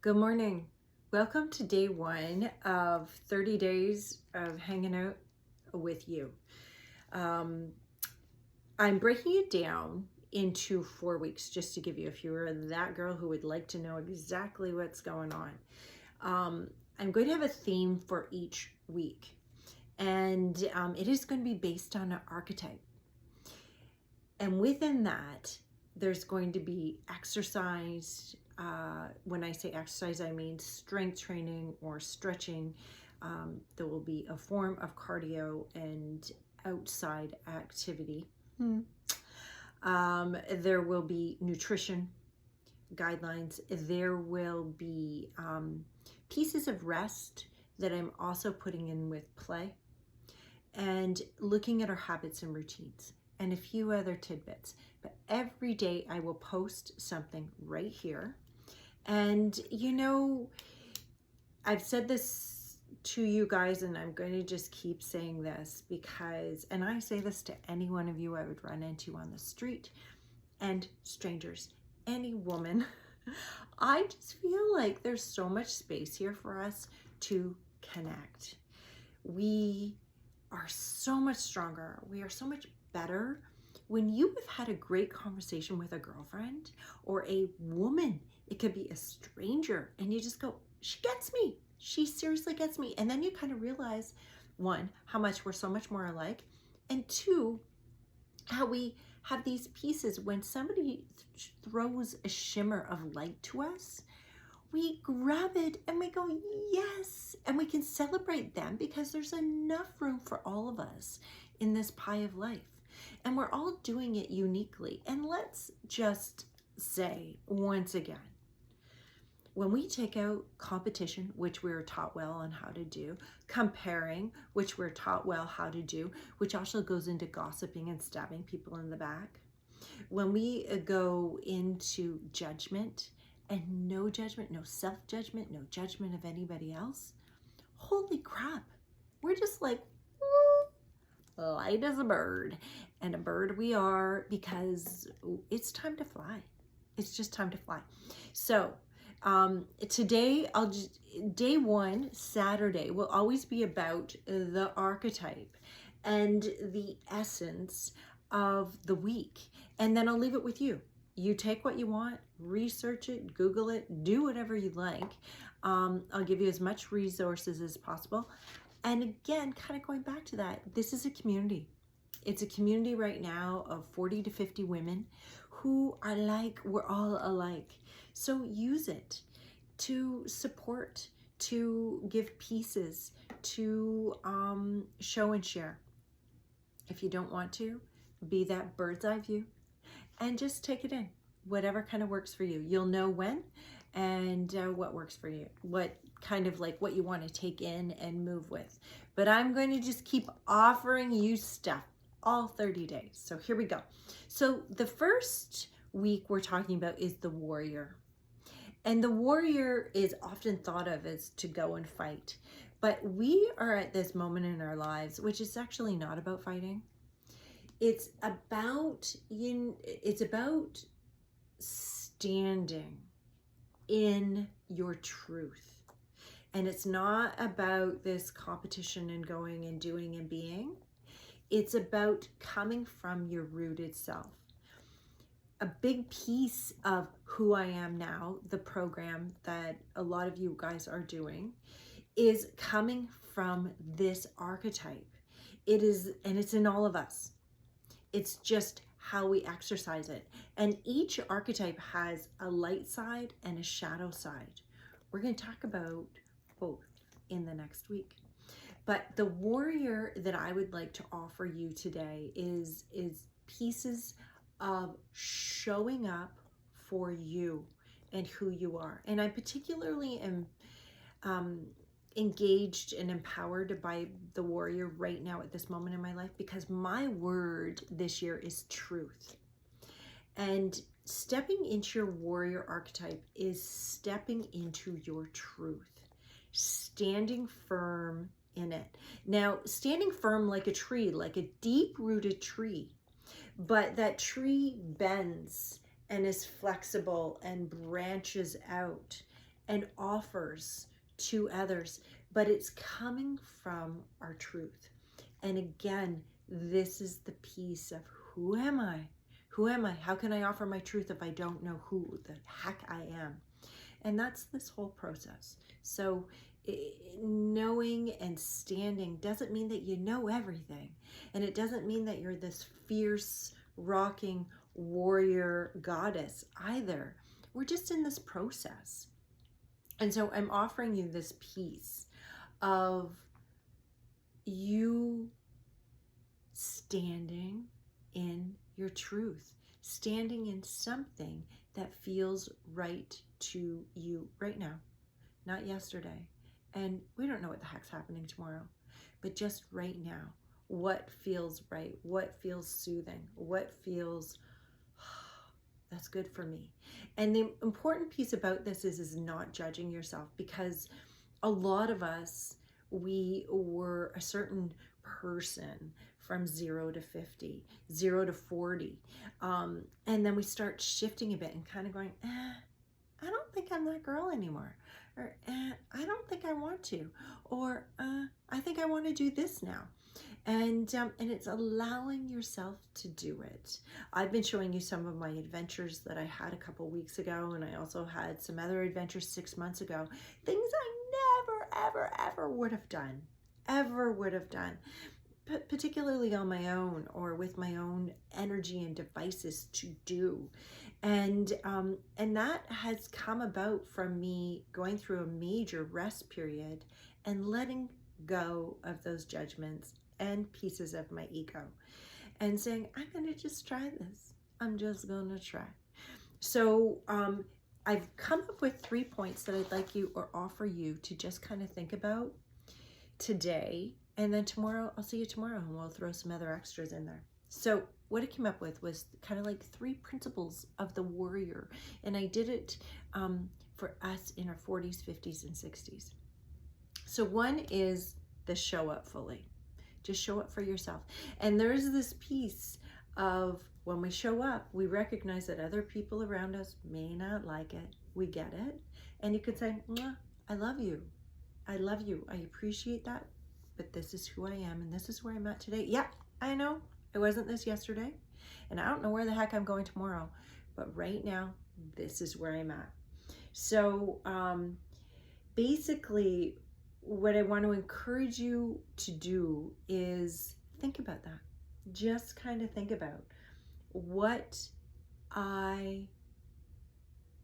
Good morning. Welcome to day one of 30 days of hanging out with you. I'm breaking it down into 4 weeks just to give you, if you're that girl who would like to know exactly what's going on. I'm going to have a theme for each week, and it is going to be based on an archetype. And within that, there's going to be exercise. When I say exercise, I mean strength training or stretching. There will be a form of cardio and outside activity. There will be nutrition guidelines. There will be pieces of rest that I'm also putting in with play, and looking at our habits and routines, and a few other tidbits. But every day I will post something right here. And I've said this to you guys, and I'm going to just keep saying this because, and I say this to any one of you I would run into on the street, and strangers, any woman. I just feel like there's so much space here for us to connect. We are so much stronger. We are so much better when you have had a great conversation with a girlfriend or a woman. It could be a stranger, and you just go, she gets me. She seriously gets me. And then you kind of realize, one, how much we're so much more alike, and two, how we have these pieces. When somebody throws a shimmer of light to us, we grab it and we go, yes, and we can celebrate them because there's enough room for all of us in this pie of life. And we're all doing it uniquely. And let's just say once again, when we take out competition, which we're taught well on how to do, comparing, which we're taught well how to do, which also goes into gossiping and stabbing people in the back. When we go into judgment, and no judgment, no self-judgment, no judgment of anybody else, holy crap, we're just like, light as a bird. And a bird we are, because it's time to fly. It's just time to fly. So today, day one, Saturday, will always be about the archetype and the essence of the week. And then I'll leave it with you. You take what you want, research it, Google it, do whatever you like. I'll give you as much resources as possible. And again, kind of going back to that, this is a community. It's a community right now of 40 to 50 women who are like, we're all alike. So use it to support, to give pieces, to show and share. If you don't want to, be that bird's eye view and just take it in, whatever kind of works for you. You'll know when and what works for you, what kind of like what you want to take in and move with. But I'm going to just keep offering you stuff all 30 days. So here we go. So the first week we're talking about is the warrior. And the warrior is often thought of as to go and fight. But we are at this moment in our lives, which is actually not about fighting. It's about standing in your truth. And it's not about this competition and going and doing and being. It's about coming from your rooted self. A big piece of who I am now, the program that a lot of you guys are doing, is coming from this archetype. It is, and it's in all of us. It's just how we exercise it. And each archetype has a light side and a shadow side. We're going to talk about both in the next week. But the warrior that I would like to offer you today is pieces of showing up for you and who you are. And I particularly am engaged and empowered by the warrior right now at this moment in my life, because my word this year is truth. And stepping into your warrior archetype is stepping into your truth, standing firm in it. Now, standing firm like a tree, like a deep-rooted tree, but that tree bends and is flexible and branches out and offers to others, but it's coming from our truth. And again, this is the piece of who am I? Who am I? How can I offer my truth if I don't know who the heck I am? And that's this whole process. So knowing and standing doesn't mean that you know everything. And it doesn't mean that you're this fierce, rocking warrior goddess either. We're just in this process. And so I'm offering you this piece of you standing in your truth, standing in something that feels right to you right now, not yesterday. And we don't know what the heck's happening tomorrow, but just right now, what feels right, what feels soothing, what feels, that's good for me. And the important piece about this is not judging yourself, because a lot of us, we were a certain person from 0 to 50, 0 to 40. And then we start shifting a bit and kind of going, I don't think I'm that girl anymore. Or I don't think I want to. Or I think I want to do this now. And it's allowing yourself to do it. I've been showing you some of my adventures that I had a couple weeks ago, and I also had some other adventures 6 months ago. Things I never, ever would have done. But particularly on my own or with my own energy and devices to do. And that has come about from me going through a major rest period and letting go of those judgments and pieces of my ego and saying, I'm going to just try this. I'm just going to try. So I've come up with 3 points that I'd like you or offer you to just kind of think about today. And then tomorrow, I'll see you tomorrow and we'll throw some other extras in there. So what I came up with was kind of like 3 principles of the warrior. And I did it for us in our 40s, 50s, and 60s. So one is the show up fully. Just show up for yourself. And there's this piece of when we show up, we recognize that other people around us may not like it. We get it. And you could say, I love you. I love you. I appreciate that. But this is who I am. And this is where I'm at today. Yeah, I know. I wasn't this yesterday. And I don't know where the heck I'm going tomorrow. But right now, this is where I'm at. So basically, what I want to encourage you to do is think about that. Just kind of think about what I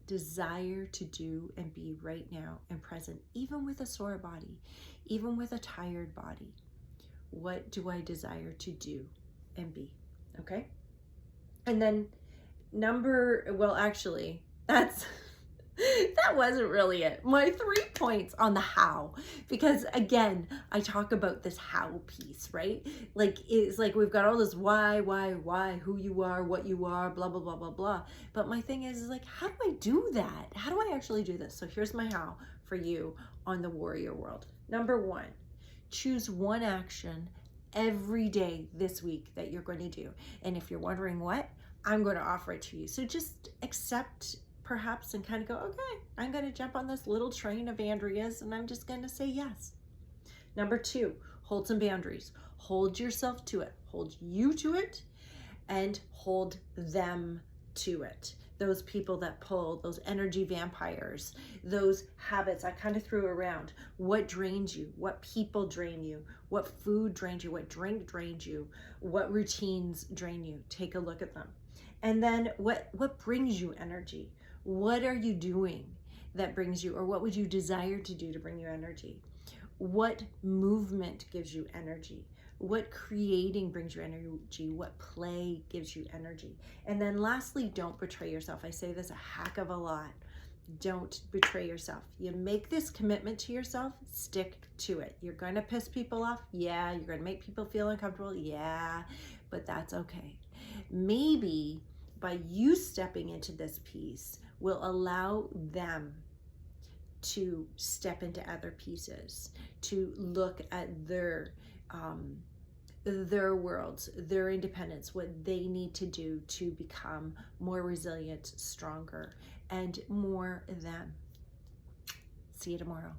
desire to do and be right now and present, even with a sore body, even with a tired body. What do I desire to do and be? Okay. And then that's that wasn't really it. My 3 points on the how, because again, I talk about this how piece, right? Like, it's like we've got all this why, who you are, what you are, blah, blah, blah, blah, blah. But my thing is like, how do I do that? How do I actually do this? So here's my how for you on the warrior world. Number 1, choose one action every day this week that you're going to do. And if you're wondering what, I'm going to offer it to you. So just accept perhaps and kind of go, okay, I'm going to jump on this little train of Andrea's and I'm just going to say yes. Number 2, hold some boundaries. Hold yourself to it. Hold you to it and hold them to it. Those people that pull, those energy vampires, those habits I kind of threw around. What drains you? What people drain you? What food drains you? What drink drains you? What routines drain you? Take a look at them. And then what brings you energy? What are you doing that brings you, or what would you desire to do to bring you energy? What movement gives you energy? What creating brings you energy? What play gives you energy? And then lastly, don't betray yourself. I say this a heck of a lot. Don't betray yourself. You make this commitment to yourself, stick to it. You're going to piss people off. Yeah. You're going to make people feel uncomfortable. Yeah. But that's okay. Maybe by you stepping into this piece will allow them to step into other pieces, to look at their worlds, their independence, what they need to do to become more resilient, stronger, and more them. See you tomorrow.